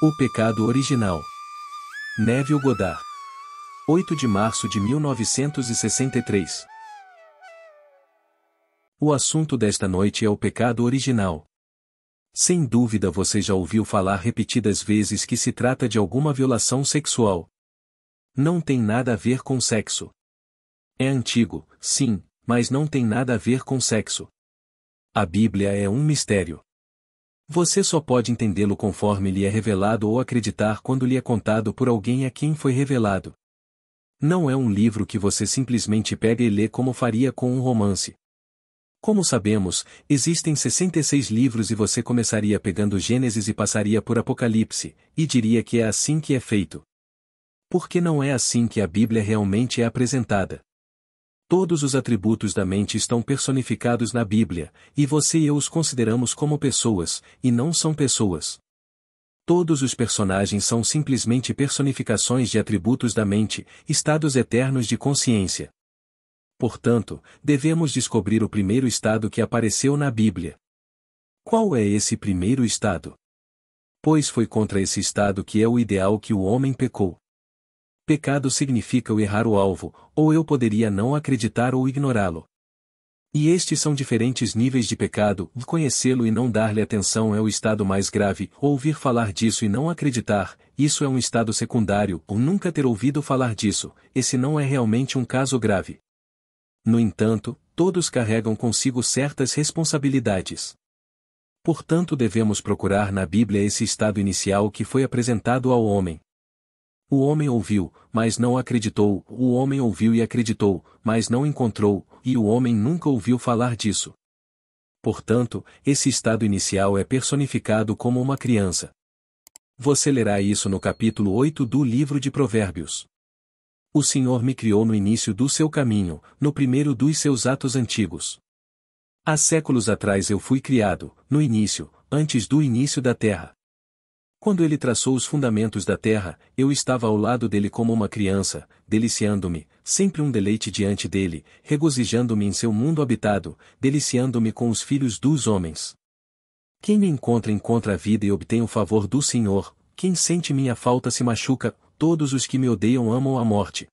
O pecado original. Neville Goddard. 8 de março de 1963. O assunto desta noite é o pecado original. Sem dúvida você já ouviu falar repetidas vezes que se trata de alguma violação sexual. Não tem nada a ver com sexo. É antigo, sim, mas não tem nada a ver com sexo. A Bíblia é um mistério. Você só pode entendê-lo conforme lhe é revelado ou acreditar quando lhe é contado por alguém a quem foi revelado. Não é um livro que você simplesmente pega e lê como faria com um romance. Como sabemos, existem 66 livros e você começaria pegando Gênesis e passaria por Apocalipse, e diria que é assim que é feito. Porque não é assim que a Bíblia realmente é apresentada. Todos os atributos da mente estão personificados na Bíblia, e você e eu os consideramos como pessoas, e não são pessoas. Todos os personagens são simplesmente personificações de atributos da mente, estados eternos de consciência. Portanto, devemos descobrir o primeiro estado que apareceu na Bíblia. Qual é esse primeiro estado? Pois foi contra esse estado que é o ideal que o homem pecou. Pecado significa o errar o alvo, ou eu poderia não acreditar ou ignorá-lo. E estes são diferentes níveis de pecado, conhecê-lo e não dar-lhe atenção é o estado mais grave, ouvir falar disso e não acreditar, isso é um estado secundário, ou nunca ter ouvido falar disso, esse não é realmente um caso grave. No entanto, todos carregam consigo certas responsabilidades. Portanto devemos procurar na Bíblia esse estado inicial que foi apresentado ao homem. O homem ouviu, mas não acreditou, o homem ouviu e acreditou, mas não encontrou, e o homem nunca ouviu falar disso. Portanto, esse estado inicial é personificado como uma criança. Você lerá isso no capítulo 8 do livro de Provérbios. O Senhor me criou no início do seu caminho, no primeiro dos seus atos antigos. Há séculos atrás eu fui criado, no início, antes do início da terra. Quando ele traçou os fundamentos da terra, eu estava ao lado dele como uma criança, deliciando-me, sempre um deleite diante dele, regozijando-me em seu mundo habitado, deliciando-me com os filhos dos homens. Quem me encontra a vida e obtém o favor do Senhor, quem sente minha falta se machuca, todos os que me odeiam amam a morte.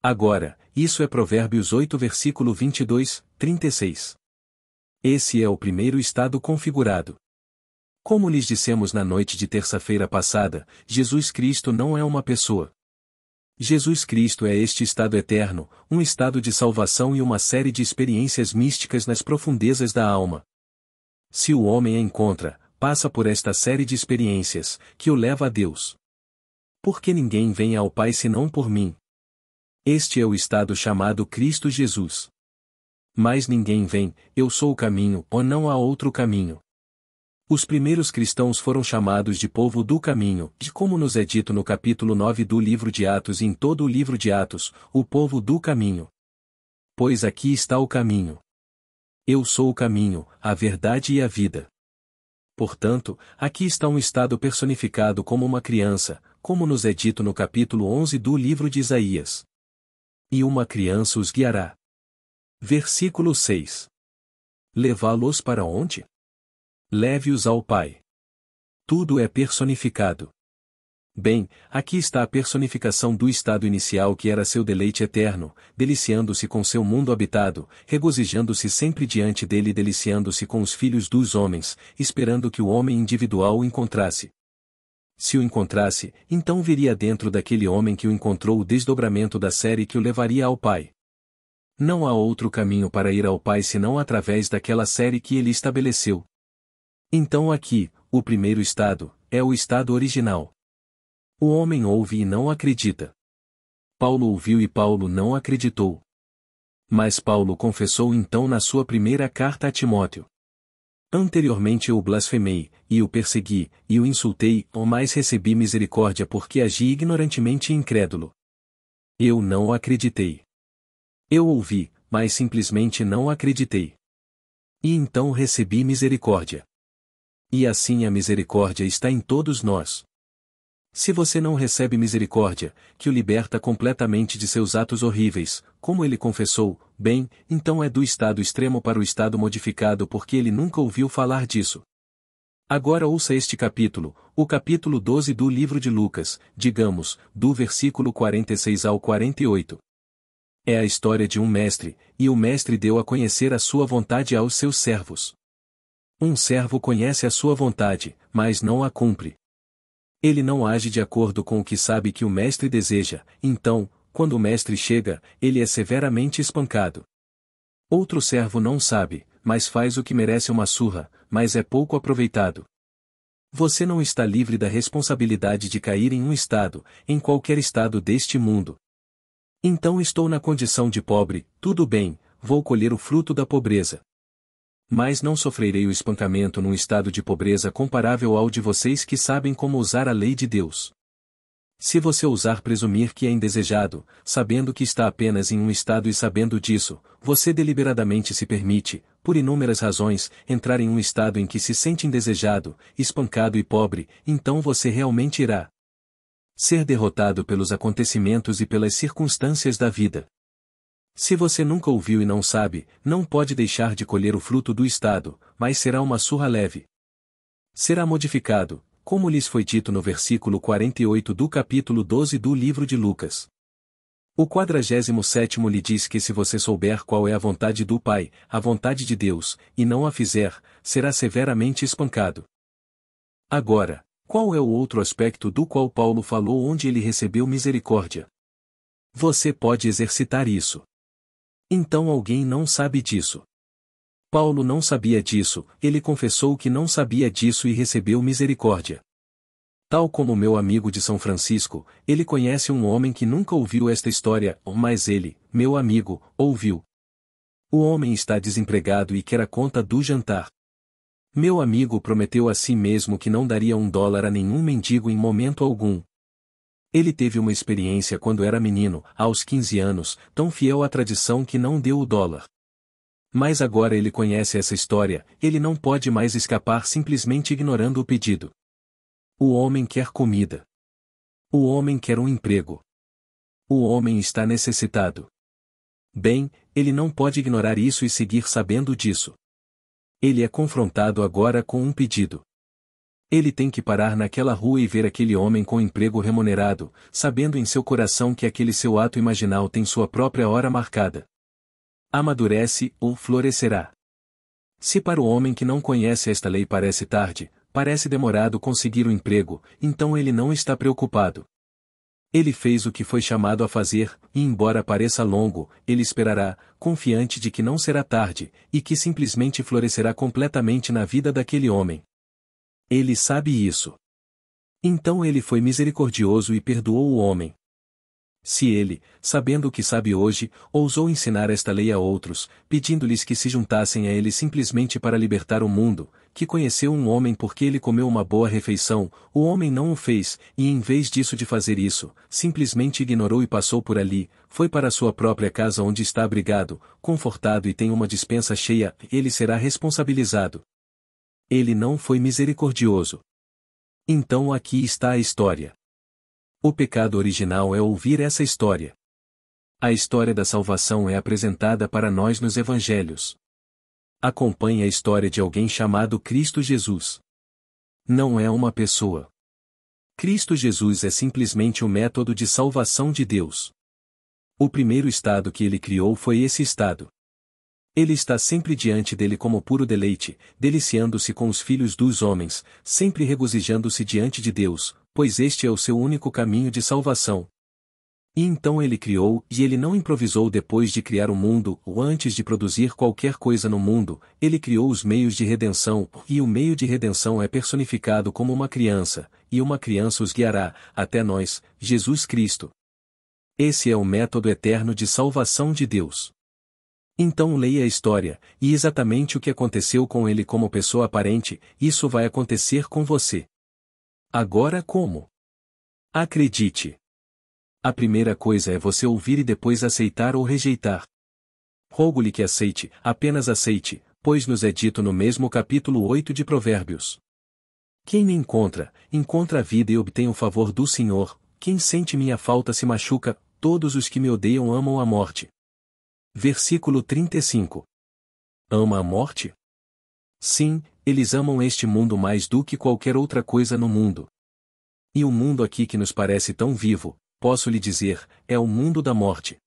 Agora, isso é Provérbios 8 versículo 22, 36. Esse é o primeiro estado configurado. Como lhes dissemos na noite de terça-feira passada, Jesus Cristo não é uma pessoa. Jesus Cristo é este estado eterno, um estado de salvação e uma série de experiências místicas nas profundezas da alma. Se o homem a encontra, passa por esta série de experiências, que o leva a Deus. Porque ninguém vem ao Pai senão por mim. Este é o estado chamado Cristo Jesus. Mas ninguém vem, eu sou o caminho, ou não há outro caminho. Os primeiros cristãos foram chamados de povo do caminho, de como nos é dito no capítulo 9 do livro de Atos e em todo o livro de Atos, o povo do caminho. Pois aqui está o caminho. Eu sou o caminho, a verdade e a vida. Portanto, aqui está um estado personificado como uma criança, como nos é dito no capítulo 11 do livro de Isaías. E uma criança os guiará. Versículo 6. Levá-los para onde? Leve-os ao Pai. Tudo é personificado. Bem, aqui está a personificação do estado inicial que era seu deleite eterno, deliciando-se com seu mundo habitado, regozijando-se sempre diante dele e deliciando-se com os filhos dos homens, esperando que o homem individual o encontrasse. Se o encontrasse, então viria dentro daquele homem que o encontrou o desdobramento da série que o levaria ao Pai. Não há outro caminho para ir ao Pai senão através daquela série que ele estabeleceu. Então aqui, o primeiro estado, é o estado original. O homem ouve e não acredita. Paulo ouviu e Paulo não acreditou. Mas Paulo confessou então na sua primeira carta a Timóteo. Anteriormente eu o blasfemei, e o persegui, e o insultei, mas recebi misericórdia porque agi ignorantemente e incrédulo. Eu não acreditei. Eu ouvi, mas simplesmente não acreditei. E então recebi misericórdia. E assim a misericórdia está em todos nós. Se você não recebe misericórdia, que o liberta completamente de seus atos horríveis, como ele confessou, bem, então é do estado extremo para o estado modificado porque ele nunca ouviu falar disso. Agora ouça este capítulo, o capítulo 12 do livro de Lucas, digamos, do versículo 46 ao 48. É a história de um mestre, e o mestre deu a conhecer a sua vontade aos seus servos. Um servo conhece a sua vontade, mas não a cumpre. Ele não age de acordo com o que sabe que o mestre deseja, então, quando o mestre chega, ele é severamente espancado. Outro servo não sabe, mas faz o que merece uma surra, mas é pouco aproveitado. Você não está livre da responsabilidade de cair em um estado, em qualquer estado deste mundo. Então estou na condição de pobre, tudo bem, vou colher o fruto da pobreza. Mas não sofrerei o espancamento num estado de pobreza comparável ao de vocês que sabem como usar a lei de Deus. Se você ousar presumir que é indesejado, sabendo que está apenas em um estado e sabendo disso, você deliberadamente se permite, por inúmeras razões, entrar em um estado em que se sente indesejado, espancado e pobre, então você realmente irá ser derrotado pelos acontecimentos e pelas circunstâncias da vida. Se você nunca ouviu e não sabe, não pode deixar de colher o fruto do estado, mas será uma surra leve. Será modificado, como lhes foi dito no versículo 48 do capítulo 12 do livro de Lucas. O 47º lhe diz que se você souber qual é a vontade do Pai, a vontade de Deus, e não a fizer, será severamente espancado. Agora, qual é o outro aspecto do qual Paulo falou onde ele recebeu misericórdia? Você pode exercitar isso. Então alguém não sabe disso. Paulo não sabia disso, ele confessou que não sabia disso e recebeu misericórdia. Tal como meu amigo de São Francisco, ele conhece um homem que nunca ouviu esta história, mas ele, meu amigo, ouviu. O homem está desempregado e quer a conta do jantar. Meu amigo prometeu a si mesmo que não daria $1 a nenhum mendigo em momento algum. Ele teve uma experiência quando era menino, aos 15 anos, tão fiel à tradição que não deu o $1. Mas agora ele conhece essa história, ele não pode mais escapar simplesmente ignorando o pedido. O homem quer comida. O homem quer um emprego. O homem está necessitado. Bem, ele não pode ignorar isso e seguir sabendo disso. Ele é confrontado agora com um pedido. Ele tem que parar naquela rua e ver aquele homem com emprego remunerado, sabendo em seu coração que aquele seu ato imaginal tem sua própria hora marcada. Amadurece ou florescerá. Se para o homem que não conhece esta lei parece tarde, parece demorado conseguir o emprego, então ele não está preocupado. Ele fez o que foi chamado a fazer, e embora pareça longo, ele esperará, confiante de que não será tarde, e que simplesmente florescerá completamente na vida daquele homem. Ele sabe isso. Então ele foi misericordioso e perdoou o homem. Se ele, sabendo o que sabe hoje, ousou ensinar esta lei a outros, pedindo-lhes que se juntassem a ele simplesmente para libertar o mundo, que conheceu um homem porque ele comeu uma boa refeição, o homem não o fez, e em vez disso de fazer isso, simplesmente ignorou e passou por ali, foi para sua própria casa onde está abrigado, confortado e tem uma despensa cheia, ele será responsabilizado. Ele não foi misericordioso. Então aqui está a história. O pecado original é ouvir essa história. A história da salvação é apresentada para nós nos evangelhos. Acompanhe a história de alguém chamado Cristo Jesus. Não é uma pessoa. Cristo Jesus é simplesmente o método de salvação de Deus. O primeiro estado que ele criou foi esse estado. Ele está sempre diante dele como puro deleite, deliciando-se com os filhos dos homens, sempre regozijando-se diante de Deus, pois este é o seu único caminho de salvação. E então ele criou, e ele não improvisou depois de criar o mundo, ou antes de produzir qualquer coisa no mundo, ele criou os meios de redenção, e o meio de redenção é personificado como uma criança, e uma criança os guiará, até nós, Jesus Cristo. Esse é o método eterno de salvação de Deus. Então leia a história, e exatamente o que aconteceu com ele como pessoa aparente, isso vai acontecer com você. Agora como? Acredite. A primeira coisa é você ouvir e depois aceitar ou rejeitar. Rogo-lhe que aceite, apenas aceite, pois nos é dito no mesmo capítulo 8 de Provérbios. Quem me encontra, encontra a vida e obtém o favor do Senhor, quem sente minha falta se machuca, todos os que me odeiam amam a morte. Versículo 35. Ama a morte? Sim, Eles amam este mundo mais do que qualquer outra coisa no mundo. E o mundo aqui que nos parece tão vivo, posso lhe dizer, é o mundo da morte.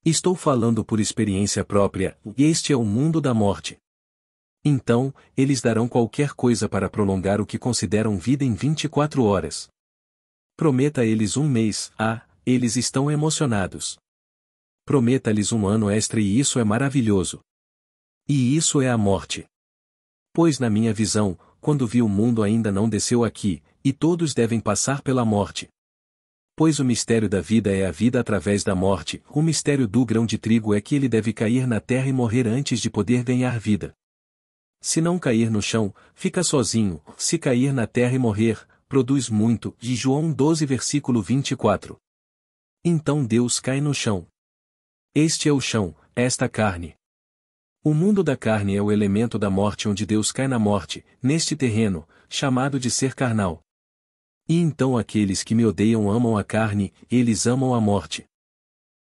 Estou falando por experiência própria, e este é o mundo da morte. Então, eles darão qualquer coisa para prolongar o que consideram vida em 24 horas. Prometa a eles um mês, eles estão emocionados. Prometa-lhes um ano extra e isso é maravilhoso. E isso é a morte. Pois na minha visão, quando vi o mundo ainda não desceu aqui, e todos devem passar pela morte. Pois o mistério da vida é a vida através da morte, o mistério do grão de trigo é que ele deve cair na terra e morrer antes de poder ganhar vida. Se não cair no chão, fica sozinho, se cair na terra e morrer, produz muito, de João 12 versículo 24. Então Deus cai no chão. Este é o chão, esta carne. O mundo da carne é o elemento da morte onde Deus cai na morte, neste terreno, chamado de ser carnal. E então aqueles que me odeiam amam a carne, eles amam a morte.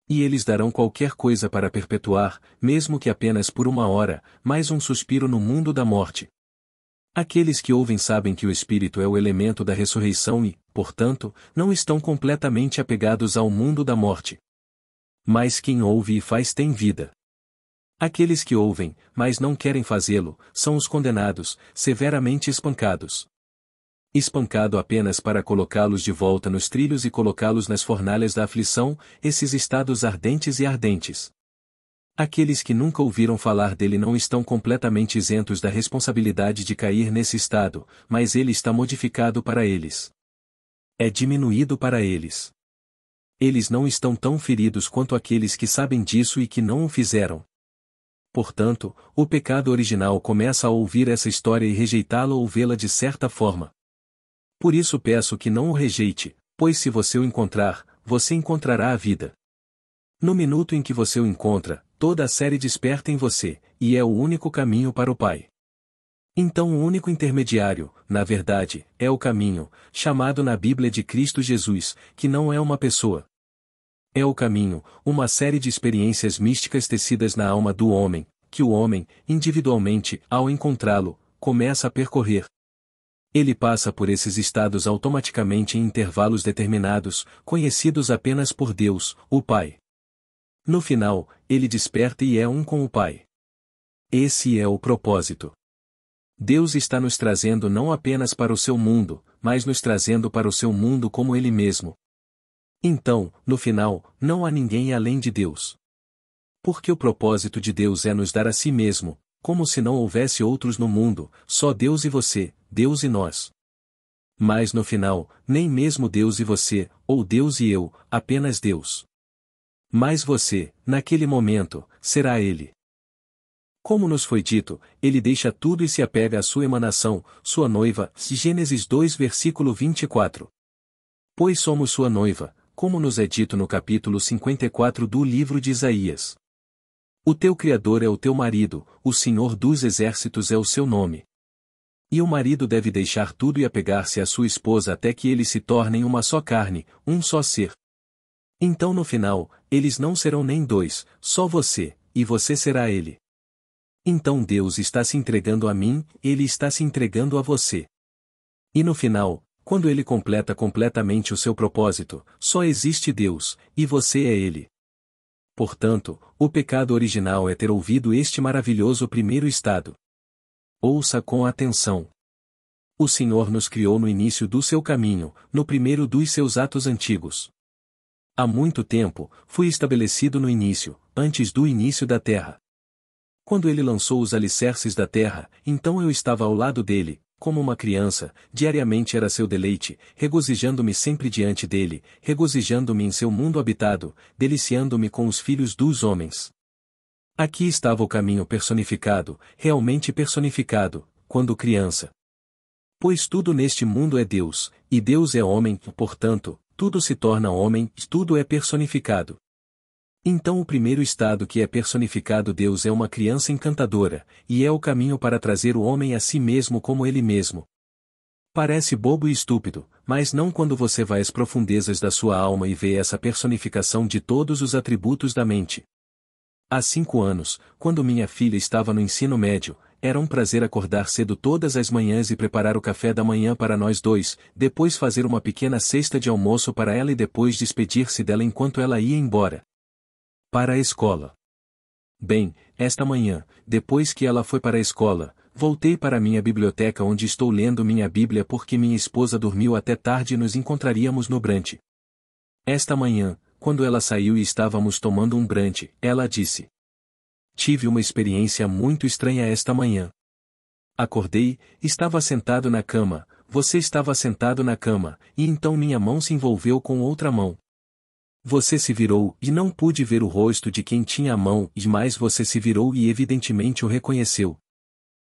E eles darão qualquer coisa para perpetuar, mesmo que apenas por uma hora, mais um suspiro no mundo da morte. Aqueles que ouvem sabem que o Espírito é o elemento da ressurreição e, portanto, não estão completamente apegados ao mundo da morte. Mas quem ouve e faz tem vida. Aqueles que ouvem, mas não querem fazê-lo, são os condenados, severamente espancados. Espancado apenas para colocá-los de volta nos trilhos e colocá-los nas fornalhas da aflição, esses estados ardentes e ardentes. Aqueles que nunca ouviram falar dele não estão completamente isentos da responsabilidade de cair nesse estado, mas ele está modificado para eles. É diminuído para eles. Eles não estão tão feridos quanto aqueles que sabem disso e que não o fizeram. Portanto, o pecado original começa a ouvir essa história e rejeitá-la ou vê-la de certa forma. Por isso peço que não o rejeite, pois se você o encontrar, você encontrará a vida. No minuto em que você o encontra, toda a série desperta em você, e é o único caminho para o Pai. Então o único intermediário, na verdade, é o caminho, chamado na Bíblia de Cristo Jesus, que não é uma pessoa. É o caminho, uma série de experiências místicas tecidas na alma do homem, que o homem, individualmente, ao encontrá-lo, começa a percorrer. Ele passa por esses estados automaticamente em intervalos determinados, conhecidos apenas por Deus, o Pai. No final, ele desperta e é um com o Pai. Esse é o propósito. Deus está nos trazendo não apenas para o seu mundo, mas nos trazendo para o seu mundo como Ele mesmo. Então, no final, não há ninguém além de Deus. Porque o propósito de Deus é nos dar a si mesmo, como se não houvesse outros no mundo, só Deus e você, Deus e nós. Mas no final, nem mesmo Deus e você, ou Deus e eu, apenas Deus. Mas você, naquele momento, será Ele. Como nos foi dito, Ele deixa tudo e se apega à sua emanação, sua noiva, Gênesis 2 versículo 24. Pois somos sua noiva, como nos é dito no capítulo 54 do livro de Isaías. O teu Criador é o teu marido, o Senhor dos Exércitos é o seu nome. E o marido deve deixar tudo e apegar-se à sua esposa até que eles se tornem uma só carne, um só ser. Então no final, eles não serão nem dois, só você, e você será ele. Então Deus está se entregando a mim, Ele está se entregando a você. E no final, quando Ele completa completamente o seu propósito, só existe Deus, e você é Ele. Portanto, o pecado original é ter ouvido este maravilhoso primeiro estado. Ouça com atenção. O Senhor nos criou no início do seu caminho, no primeiro dos seus atos antigos. Há muito tempo, fui estabelecido no início, antes do início da terra. Quando Ele lançou os alicerces da terra, então eu estava ao lado dele, como uma criança, diariamente era seu deleite, regozijando-me sempre diante dele, regozijando-me em seu mundo habitado, deliciando-me com os filhos dos homens. Aqui estava o caminho personificado, realmente personificado, quando criança. Pois tudo neste mundo é Deus, e Deus é homem, portanto, tudo se torna homem, tudo é personificado. Então o primeiro estado que é personificado Deus é uma criança encantadora, e é o caminho para trazer o homem a si mesmo como ele mesmo. Parece bobo e estúpido, mas não quando você vai às profundezas da sua alma e vê essa personificação de todos os atributos da mente. Há 5 anos, quando minha filha estava no ensino médio, Era um prazer acordar cedo todas as manhãs e preparar o café da manhã para nós dois, depois fazer uma pequena cesta de almoço para ela e depois despedir-se dela enquanto ela ia embora para a escola. Bem, esta manhã, depois que ela foi para a escola, voltei para minha biblioteca onde estou lendo minha Bíblia porque minha esposa dormiu até tarde e nos encontraríamos no brunch. Esta manhã, quando ela saiu e estávamos tomando um brunch, ela disse: "Tive uma experiência muito estranha esta manhã. Acordei, estava sentado na cama, você estava sentado na cama, e então minha mão se envolveu com outra mão. Você se virou e não pude ver o rosto de quem tinha a mão, mas você se virou e evidentemente o reconheceu.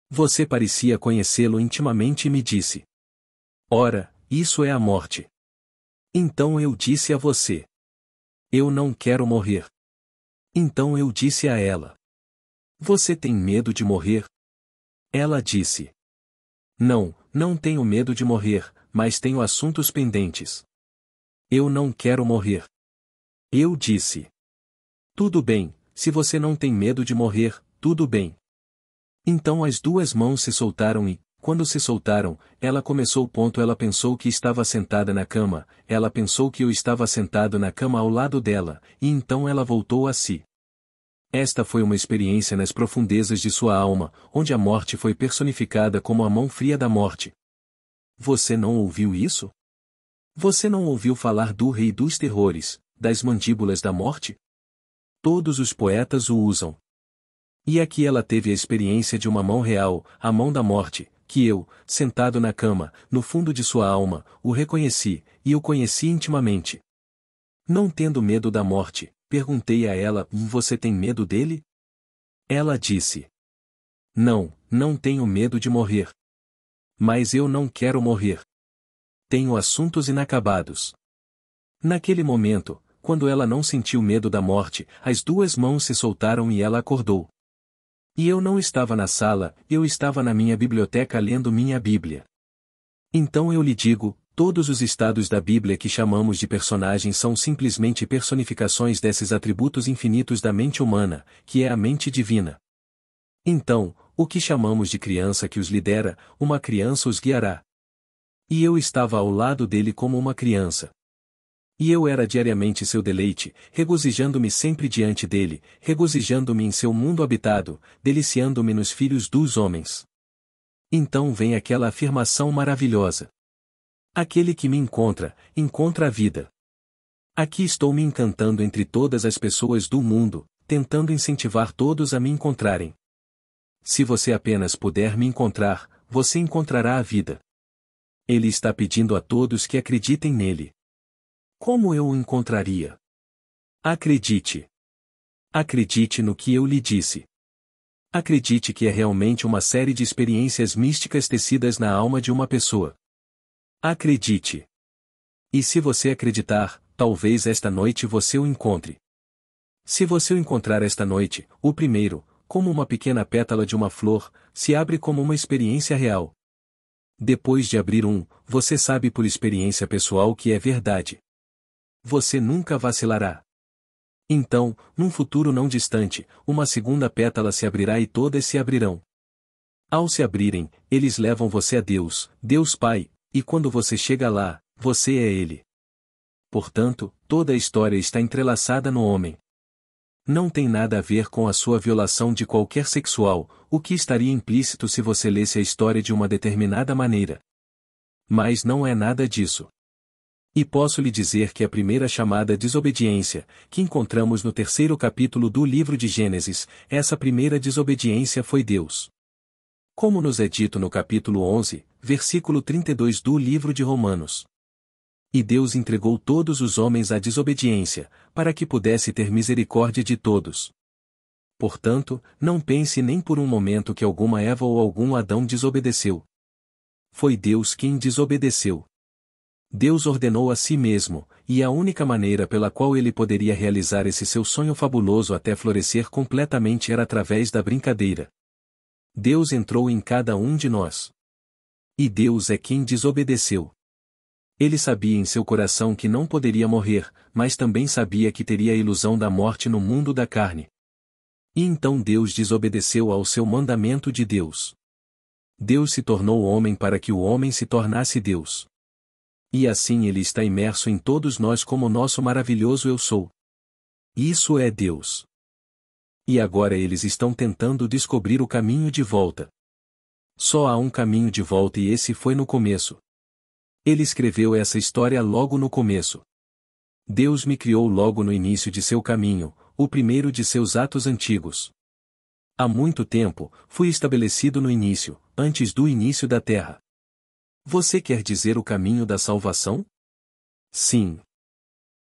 Você parecia conhecê-lo intimamente e me disse: Ora, isso é a morte. Então eu disse a você: Eu não quero morrer. Então eu disse a ela: Você tem medo de morrer? Ela disse: Não, não tenho medo de morrer, mas tenho assuntos pendentes. Eu não quero morrer. Eu disse: Tudo bem, se você não tem medo de morrer, tudo bem. Então as duas mãos se soltaram e, quando se soltaram, ela começou. Ela pensou que estava sentada na cama, ela pensou que eu estava sentado na cama ao lado dela, e então ela voltou a si. Esta foi uma experiência nas profundezas de sua alma, onde a morte foi personificada como a mão fria da morte. Você não ouviu isso? Você não ouviu falar do rei dos terrores, das mandíbulas da morte? Todos os poetas o usam. E aqui ela teve a experiência de uma mão real, a mão da morte, que eu, sentado na cama, no fundo de sua alma, o reconheci, e o conheci intimamente. Não tendo medo da morte, perguntei a ela: Você tem medo dele? Ela disse: Não, não tenho medo de morrer. Mas eu não quero morrer. Tenho assuntos inacabados. Naquele momento, quando ela não sentiu medo da morte, as duas mãos se soltaram e ela acordou. E eu não estava na sala, eu estava na minha biblioteca lendo minha Bíblia. Então eu lhe digo, todos os estados da Bíblia que chamamos de personagens são simplesmente personificações desses atributos infinitos da mente humana, que é a mente divina. Então, o que chamamos de criança que os lidera, uma criança os guiará. E eu estava ao lado dele como uma criança. E eu era diariamente seu deleite, regozijando-me sempre diante dele, regozijando-me em seu mundo habitado, deliciando-me nos filhos dos homens. Então vem aquela afirmação maravilhosa. Aquele que me encontra, encontra a vida. Aqui estou me encantando entre todas as pessoas do mundo, tentando incentivar todos a me encontrarem. Se você apenas puder me encontrar, você encontrará a vida. Ele está pedindo a todos que acreditem nele. Como eu o encontraria? Acredite. Acredite no que eu lhe disse. Acredite que é realmente uma série de experiências místicas tecidas na alma de uma pessoa. Acredite. E se você acreditar, talvez esta noite você o encontre. Se você o encontrar esta noite, o primeiro, como uma pequena pétala de uma flor, se abre como uma experiência real. Depois de abrir você sabe por experiência pessoal que é verdade. Você nunca vacilará. Então, num futuro não distante, uma segunda pétala se abrirá e todas se abrirão. Ao se abrirem, eles levam você a Deus, Deus Pai, e quando você chega lá, você é Ele. Portanto, toda a história está entrelaçada no homem. Não tem nada a ver com a sua violação de qualquer sexual, o que estaria implícito se você lesse a história de uma determinada maneira. Mas não é nada disso. E posso lhe dizer que a primeira chamada desobediência, que encontramos no 3º capítulo do livro de Gênesis, essa primeira desobediência foi Deus. Como nos é dito no capítulo 11, versículo 32 do livro de Romanos. E Deus entregou todos os homens à desobediência, para que pudesse ter misericórdia de todos. Portanto, não pense nem por um momento que alguma Eva ou algum Adão desobedeceu. Foi Deus quem desobedeceu. Deus ordenou a si mesmo, e a única maneira pela qual ele poderia realizar esse seu sonho fabuloso até florescer completamente era através da brincadeira. Deus entrou em cada um de nós. E Deus é quem desobedeceu. Ele sabia em seu coração que não poderia morrer, mas também sabia que teria a ilusão da morte no mundo da carne. E então Deus desobedeceu ao seu mandamento de Deus. Deus se tornou homem para que o homem se tornasse Deus. E assim ele está imerso em todos nós como nosso maravilhoso eu sou. Isso é Deus. E agora eles estão tentando descobrir o caminho de volta. Só há um caminho de volta e esse foi no começo. Ele escreveu essa história logo no começo. Deus me criou logo no início de seu caminho, o primeiro de seus atos antigos. Há muito tempo, fui estabelecido no início, antes do início da terra. Você quer dizer o caminho da salvação? Sim.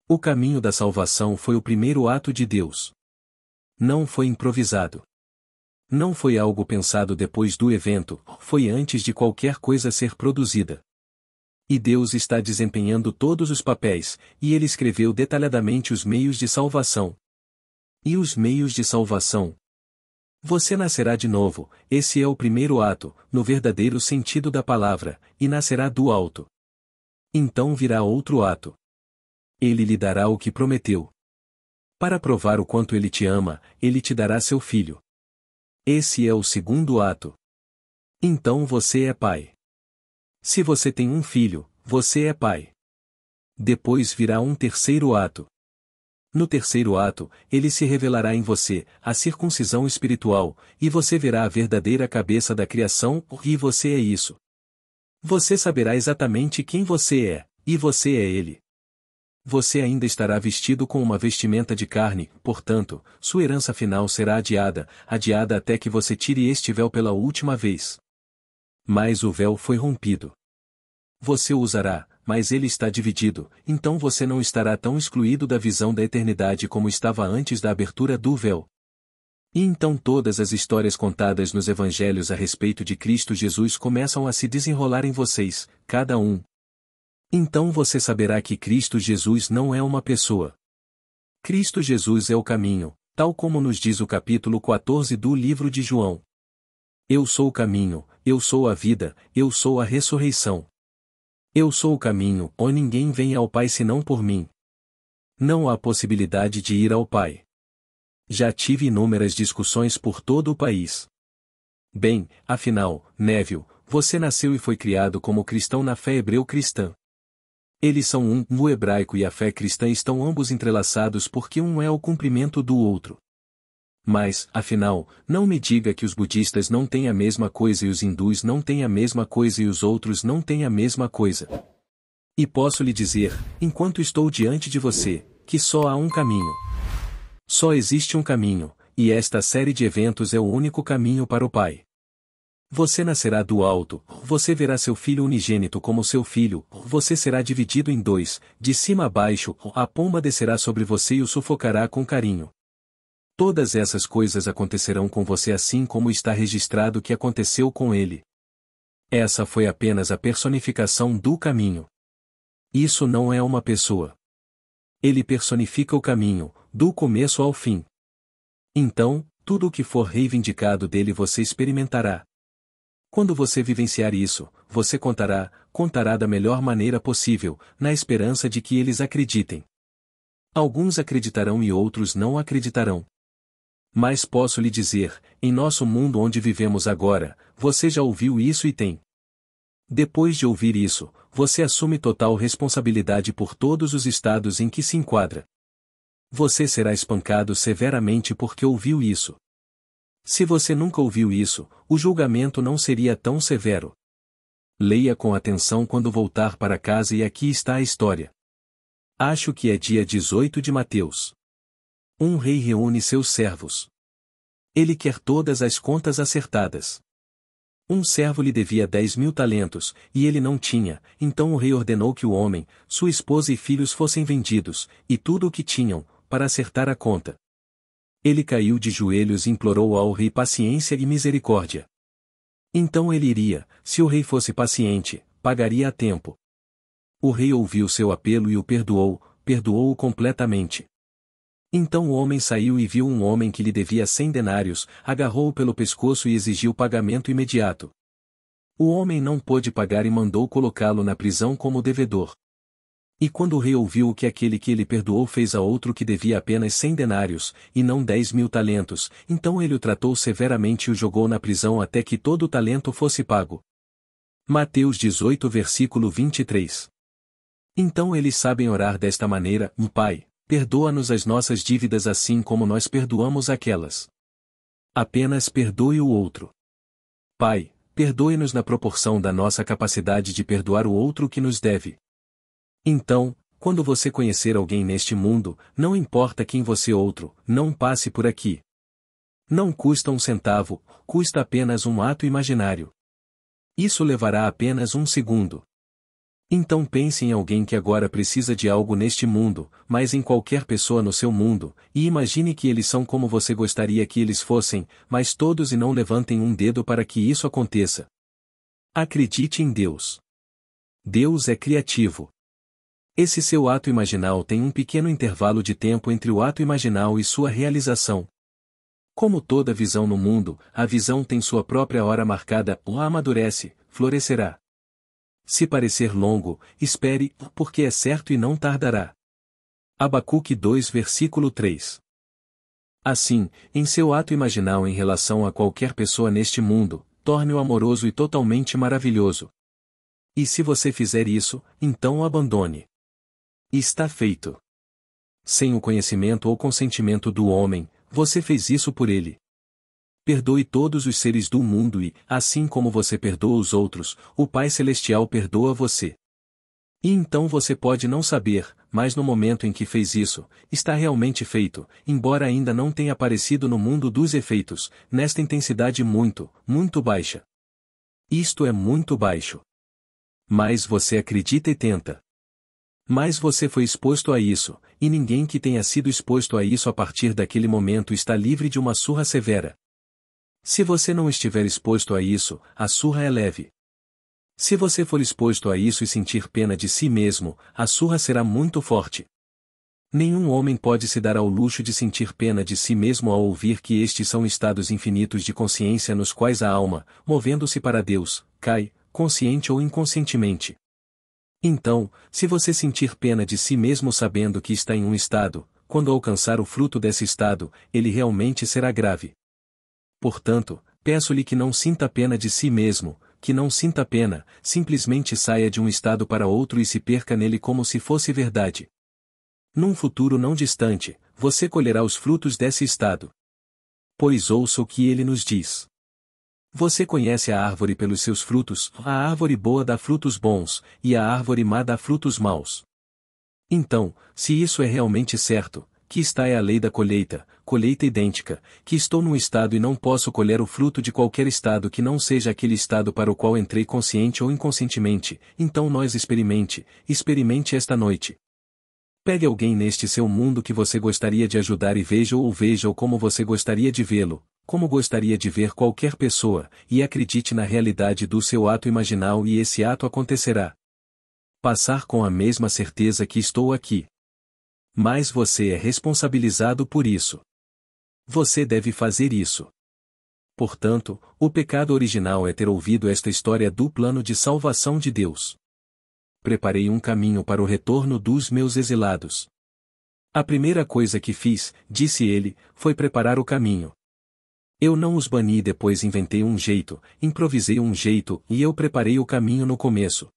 O caminho da salvação foi o primeiro ato de Deus. Não foi improvisado. Não foi algo pensado depois do evento, foi antes de qualquer coisa ser produzida. E Deus está desempenhando todos os papéis, e Ele escreveu detalhadamente os meios de salvação. E os meios de salvação? Você nascerá de novo, esse é o primeiro ato, no verdadeiro sentido da palavra, e nascerá do alto. Então virá outro ato. Ele lhe dará o que prometeu. Para provar o quanto Ele te ama, Ele te dará seu filho. Esse é o segundo ato. Então você é pai. Se você tem um filho, você é pai. Depois virá um terceiro ato. No terceiro ato, ele se revelará em você, a circuncisão espiritual, e você verá a verdadeira cabeça da criação, e você é isso. Você saberá exatamente quem você é, e você é ele. Você ainda estará vestido com uma vestimenta de carne, portanto, sua herança final será adiada até que você tire este véu pela última vez. Mas o véu foi rompido. Você o usará, mas ele está dividido, então você não estará tão excluído da visão da eternidade como estava antes da abertura do véu. E então todas as histórias contadas nos evangelhos a respeito de Cristo Jesus começam a se desenrolar em vocês, cada um. Então você saberá que Cristo Jesus não é uma pessoa. Cristo Jesus é o caminho, tal como nos diz o capítulo 14 do livro de João. Eu sou o caminho, eu sou a vida, eu sou a ressurreição. Eu sou o caminho, ninguém vem ao Pai senão por mim. Não há possibilidade de ir ao Pai. Já tive inúmeras discussões por todo o país. Bem, afinal, Neville, você nasceu e foi criado como cristão na fé hebreu-cristã. Eles são um, o hebraico e a fé cristã estão ambos entrelaçados porque um é o cumprimento do outro. Mas, afinal, não me diga que os budistas não têm a mesma coisa e os hindus não têm a mesma coisa e os outros não têm a mesma coisa. E posso lhe dizer, enquanto estou diante de você, que só há um caminho. Só existe um caminho, e esta série de eventos é o único caminho para o Pai. Você nascerá do alto, você verá seu filho unigênito como seu filho, você será dividido em dois, de cima a baixo, a pomba descerá sobre você e o sufocará com carinho. Todas essas coisas acontecerão com você assim como está registrado que aconteceu com ele. Essa foi apenas a personificação do caminho. Isso não é uma pessoa. Ele personifica o caminho, do começo ao fim. Então, tudo o que for reivindicado dele você experimentará. Quando você vivenciar isso, você contará da melhor maneira possível, na esperança de que eles acreditem. Alguns acreditarão e outros não acreditarão. Mas posso lhe dizer, em nosso mundo onde vivemos agora, você já ouviu isso e tem. Depois de ouvir isso, você assume total responsabilidade por todos os estados em que se enquadra. Você será espancado severamente porque ouviu isso. Se você nunca ouviu isso, o julgamento não seria tão severo. Leia com atenção quando voltar para casa e aqui está a história. Acho que é dia 18 de Mateus. Um rei reúne seus servos. Ele quer todas as contas acertadas. Um servo lhe devia 10.000 talentos, e ele não tinha, então o rei ordenou que o homem, sua esposa e filhos fossem vendidos, e tudo o que tinham, para acertar a conta. Ele caiu de joelhos e implorou ao rei paciência e misericórdia. Então ele iria, se o rei fosse paciente, pagaria a tempo. O rei ouviu seu apelo e o perdoou-o completamente. Então o homem saiu e viu um homem que lhe devia 100 denários, agarrou-o pelo pescoço e exigiu pagamento imediato. O homem não pôde pagar e mandou colocá-lo na prisão como devedor. E quando o rei ouviu o que aquele que ele perdoou fez a outro que devia apenas 100 denários, e não 10.000 talentos, então ele o tratou severamente e o jogou na prisão até que todo o talento fosse pago. Mateus 18 versículo 23. Então eles sabem orar desta maneira: Pai, perdoa-nos as nossas dívidas assim como nós perdoamos aquelas. Apenas perdoe o outro. Pai, perdoe-nos na proporção da nossa capacidade de perdoar o outro que nos deve. Então, quando você conhecer alguém neste mundo, não importa quem você outro, não passe por aqui. Não custa um centavo, custa apenas um ato imaginário. Isso levará apenas um segundo. Então pense em alguém que agora precisa de algo neste mundo, mas em qualquer pessoa no seu mundo, e imagine que eles são como você gostaria que eles fossem, mas todos e não levantem um dedo para que isso aconteça. Acredite em Deus. Deus é criativo. Esse seu ato imaginal tem um pequeno intervalo de tempo entre o ato imaginal e sua realização. Como toda visão no mundo, a visão tem sua própria hora marcada, ou amadurece, florescerá. Se parecer longo, espere, porque é certo e não tardará. Abacuque 2 versículo 3. Assim, em seu ato imaginal em relação a qualquer pessoa neste mundo, torne-o amoroso e totalmente maravilhoso. E se você fizer isso, então o abandone. Está feito. Sem o conhecimento ou consentimento do homem, você fez isso por ele. Perdoe todos os seres do mundo e, assim como você perdoa os outros, o Pai Celestial perdoa você. E então você pode não saber, mas no momento em que fez isso, está realmente feito, embora ainda não tenha aparecido no mundo dos efeitos, nesta intensidade muito, muito baixa. Isto é muito baixo. Mas você acredita e tenta. Mas você foi exposto a isso, e ninguém que tenha sido exposto a isso a partir daquele momento está livre de uma surra severa. Se você não estiver exposto a isso, a surra é leve. Se você for exposto a isso e sentir pena de si mesmo, a surra será muito forte. Nenhum homem pode se dar ao luxo de sentir pena de si mesmo ao ouvir que estes são estados infinitos de consciência nos quais a alma, movendo-se para Deus, cai, consciente ou inconscientemente. Então, se você sentir pena de si mesmo sabendo que está em um estado, quando alcançar o fruto desse estado, ele realmente será grave. Portanto, peço-lhe que não sinta pena de si mesmo, que não sinta pena, simplesmente saia de um estado para outro e se perca nele como se fosse verdade. Num futuro não distante, você colherá os frutos desse estado. Pois ouça o que ele nos diz. Você conhece a árvore pelos seus frutos, a árvore boa dá frutos bons, e a árvore má dá frutos maus. Então, se isso é realmente certo, que está é a lei da colheita idêntica, que estou num estado e não posso colher o fruto de qualquer estado que não seja aquele estado para o qual entrei consciente ou inconscientemente, então nós experimente esta noite. Pegue alguém neste seu mundo que você gostaria de ajudar e veja-o como você gostaria de vê-lo, como gostaria de ver qualquer pessoa, e acredite na realidade do seu ato imaginal e esse ato acontecerá. Passar com a mesma certeza que estou aqui. Mas você é responsabilizado por isso. Você deve fazer isso. Portanto, o pecado original é ter ouvido esta história do plano de salvação de Deus. Preparei um caminho para o retorno dos meus exilados. A primeira coisa que fiz, disse ele, foi preparar o caminho. Eu não os bani e depois inventei um jeito, improvisei um jeito e eu preparei o caminho no começo.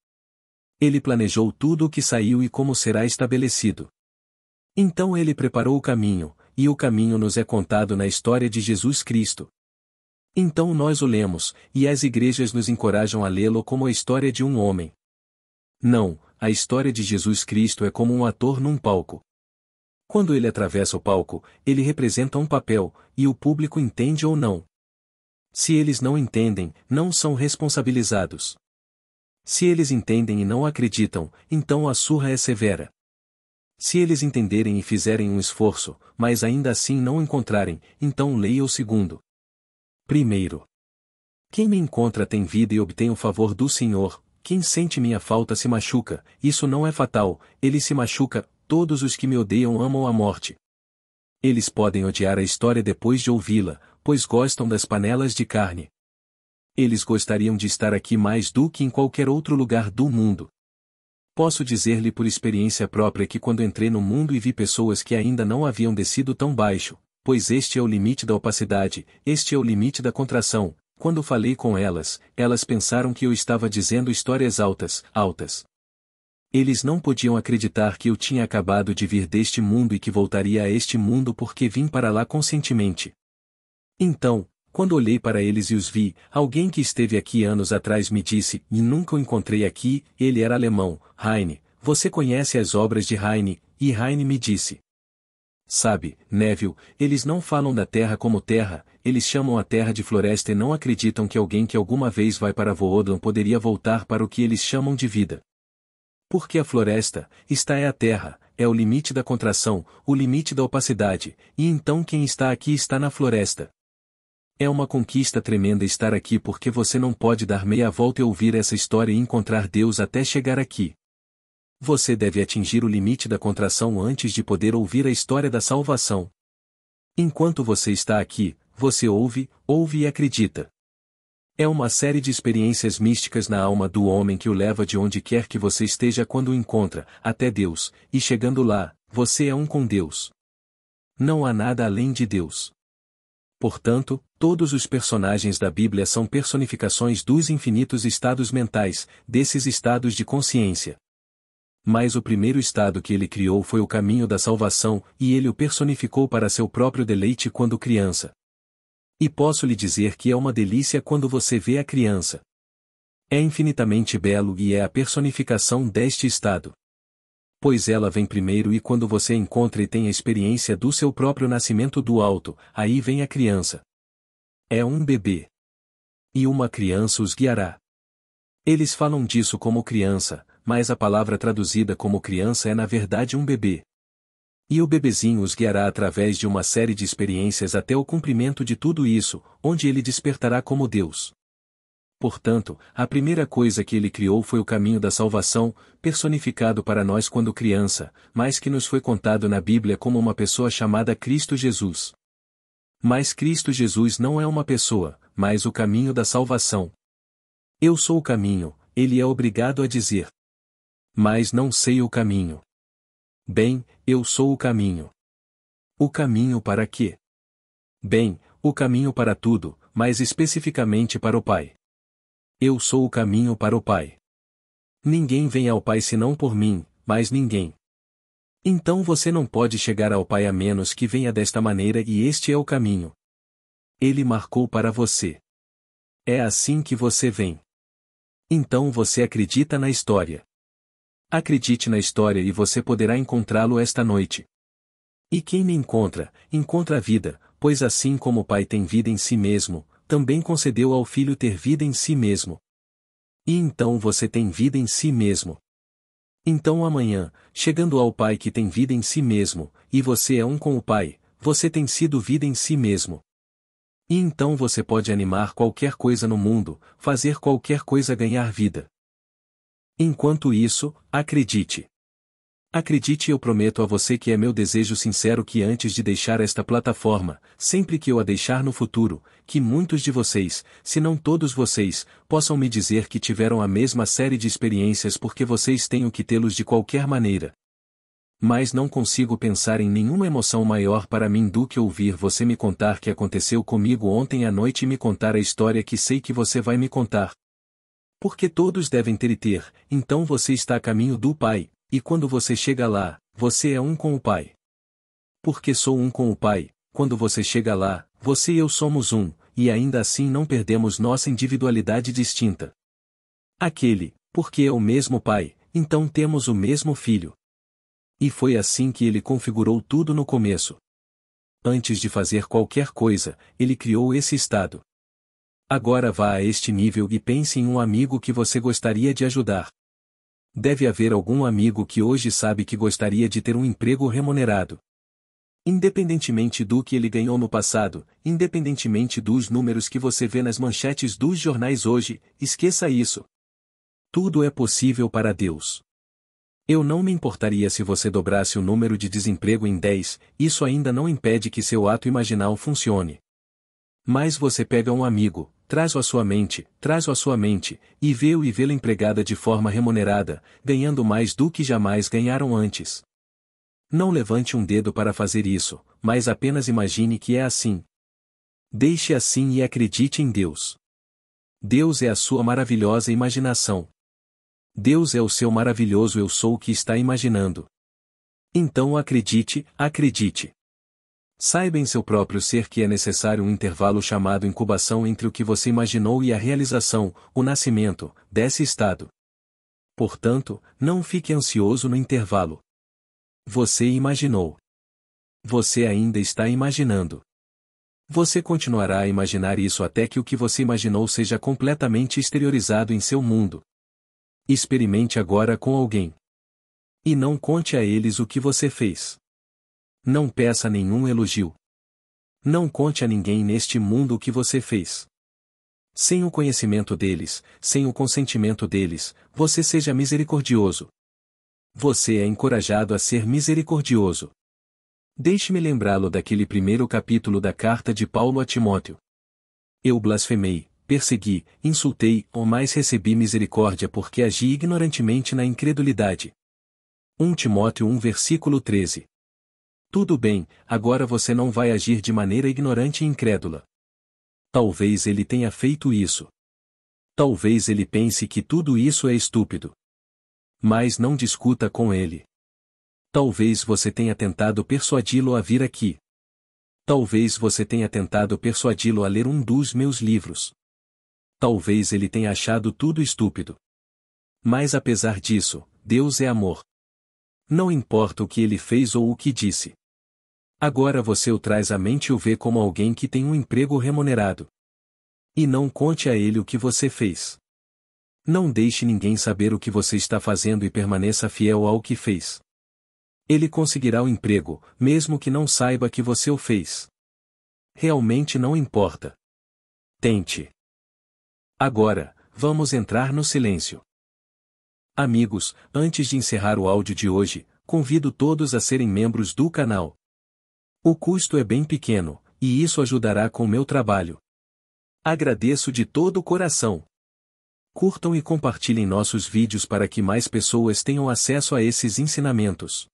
Ele planejou tudo o que saiu e como será estabelecido. Então ele preparou o caminho, e o caminho nos é contado na história de Jesus Cristo. Então nós o lemos, e as igrejas nos encorajam a lê-lo como a história de um homem. Não, a história de Jesus Cristo é como um ator num palco. Quando ele atravessa o palco, ele representa um papel, e o público entende ou não. Se eles não entendem, não são responsabilizados. Se eles entendem e não acreditam, então a surra é severa. Se eles entenderem e fizerem um esforço, mas ainda assim não encontrarem, então leia o segundo. Primeiro. Quem me encontra tem vida e obtém o favor do Senhor. Quem sente minha falta se machuca, isso não é fatal, ele se machuca, todos os que me odeiam amam a morte. Eles podem odiar a história depois de ouvi-la, pois gostam das panelas de carne. Eles gostariam de estar aqui mais do que em qualquer outro lugar do mundo. Posso dizer-lhe por experiência própria que quando entrei no mundo e vi pessoas que ainda não haviam descido tão baixo, pois este é o limite da opacidade, este é o limite da contração, quando falei com elas, elas pensaram que eu estava dizendo histórias altas. Eles não podiam acreditar que eu tinha acabado de vir deste mundo e que voltaria a este mundo porque vim para lá conscientemente. Então, quando olhei para eles e os vi, alguém que esteve aqui anos atrás me disse, e nunca o encontrei aqui, ele era alemão, Heine, você conhece as obras de Heine, e Heine me disse. Sabe, Neville, eles não falam da terra como terra, eles chamam a terra de floresta e não acreditam que alguém que alguma vez vai para Voodlan poderia voltar para o que eles chamam de vida. Porque a floresta, é a terra, é o limite da contração, o limite da opacidade, e então quem está aqui está na floresta. É uma conquista tremenda estar aqui porque você não pode dar meia volta e ouvir essa história e encontrar Deus até chegar aqui. Você deve atingir o limite da contração antes de poder ouvir a história da salvação. Enquanto você está aqui, você ouve e acredita. É uma série de experiências místicas na alma do homem que o leva de onde quer que você esteja quando o encontra, até Deus, e chegando lá, você é um com Deus. Não há nada além de Deus. Portanto, todos os personagens da Bíblia são personificações dos infinitos estados mentais, desses estados de consciência. Mas o primeiro estado que ele criou foi o caminho da salvação, e ele o personificou para seu próprio deleite quando criança. E posso lhe dizer que é uma delícia quando você vê a criança. É infinitamente belo e é a personificação deste estado. Pois ela vem primeiro e quando você encontra e tem a experiência do seu próprio nascimento do alto, aí vem a criança. É um bebê. E uma criança os guiará. Eles falam disso como criança, mas a palavra traduzida como criança é na verdade um bebê. E o bebezinho os guiará através de uma série de experiências até o cumprimento de tudo isso, onde ele despertará como Deus. Portanto, a primeira coisa que ele criou foi o caminho da salvação, personificado para nós quando criança, mas que nos foi contado na Bíblia como uma pessoa chamada Cristo Jesus. Mas Cristo Jesus não é uma pessoa, mas o caminho da salvação. Eu sou o caminho, ele é obrigado a dizer. Mas não sei o caminho. Bem, eu sou o caminho. O caminho para quê? Bem, o caminho para tudo, mas especificamente para o Pai. Eu sou o caminho para o Pai. Ninguém vem ao Pai senão por mim, mais ninguém. Então você não pode chegar ao Pai a menos que venha desta maneira e este é o caminho. Ele marcou para você. É assim que você vem. Então você acredita na história. Acredite na história e você poderá encontrá-lo esta noite. E quem me encontra, encontra a vida, pois assim como o Pai tem vida em si mesmo, também concedeu ao Filho ter vida em si mesmo. E então você tem vida em si mesmo. Então amanhã, chegando ao Pai que tem vida em si mesmo, e você é um com o Pai, você tem sido vida em si mesmo. E então você pode animar qualquer coisa no mundo, fazer qualquer coisa ganhar vida. Enquanto isso, acredite. Acredite e eu prometo a você que é meu desejo sincero que antes de deixar esta plataforma, sempre que eu a deixar no futuro, que muitos de vocês, se não todos vocês, possam me dizer que tiveram a mesma série de experiências porque vocês têm que tê-los de qualquer maneira. Mas não consigo pensar em nenhuma emoção maior para mim do que ouvir você me contar que aconteceu comigo ontem à noite e me contar a história que sei que você vai me contar. Porque todos devem ter, então você está a caminho do Pai, e quando você chega lá, você é um com o Pai. Porque sou um com o Pai, quando você chega lá, você e eu somos um, e ainda assim não perdemos nossa individualidade distinta. Porque é o mesmo Pai, então temos o mesmo Filho. E foi assim que ele configurou tudo no começo. Antes de fazer qualquer coisa, ele criou esse estado. Agora vá a este nível e pense em um amigo que você gostaria de ajudar. Deve haver algum amigo que hoje sabe que gostaria de ter um emprego remunerado. Independentemente do que ele ganhou no passado, independentemente dos números que você vê nas manchetes dos jornais hoje, esqueça isso. Tudo é possível para Deus. Eu não me importaria se você dobrasse o número de desemprego em 10, isso ainda não impede que seu ato imaginal funcione. Mas você pega um amigo, traz-o à sua mente, e vê-la empregada de forma remunerada, ganhando mais do que jamais ganharam antes. Não levante um dedo para fazer isso, mas apenas imagine que é assim. Deixe assim e acredite em Deus. Deus é a sua maravilhosa imaginação. Deus é o seu maravilhoso eu sou que está imaginando. Então acredite. Saiba em seu próprio ser que é necessário um intervalo chamado incubação entre o que você imaginou e a realização, o nascimento, desse estado. Portanto, não fique ansioso no intervalo. Você imaginou. Você ainda está imaginando. Você continuará a imaginar isso até que o que você imaginou seja completamente exteriorizado em seu mundo. Experimente agora com alguém. E não conte a eles o que você fez. Não peça nenhum elogio. Não conte a ninguém neste mundo o que você fez. Sem o conhecimento deles, sem o consentimento deles, você seja misericordioso. Você é encorajado a ser misericordioso. Deixe-me lembrá-lo daquele primeiro capítulo da carta de Paulo a Timóteo. Eu blasfemei, persegui, insultei, mas recebi misericórdia porque agi ignorantemente na incredulidade. 1 Timóteo 1 versículo 13. Tudo bem, agora você não vai agir de maneira ignorante e incrédula. Talvez ele tenha feito isso. Talvez ele pense que tudo isso é estúpido. Mas não discuta com ele. Talvez você tenha tentado persuadi-lo a vir aqui. Talvez você tenha tentado persuadi-lo a ler um dos meus livros. Talvez ele tenha achado tudo estúpido. Mas apesar disso, Deus é amor. Não importa o que ele fez ou o que disse. Agora você o traz à mente e o vê como alguém que tem um emprego remunerado. E não conte a ele o que você fez. Não deixe ninguém saber o que você está fazendo e permaneça fiel ao que fez. Ele conseguirá o emprego, mesmo que não saiba que você o fez. Realmente não importa. Tente. Agora, vamos entrar no silêncio. Amigos, antes de encerrar o áudio de hoje, convido todos a serem membros do canal. O custo é bem pequeno, e isso ajudará com meu trabalho. Agradeço de todo o coração. Curtam e compartilhem nossos vídeos para que mais pessoas tenham acesso a esses ensinamentos.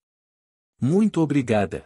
Muito obrigada.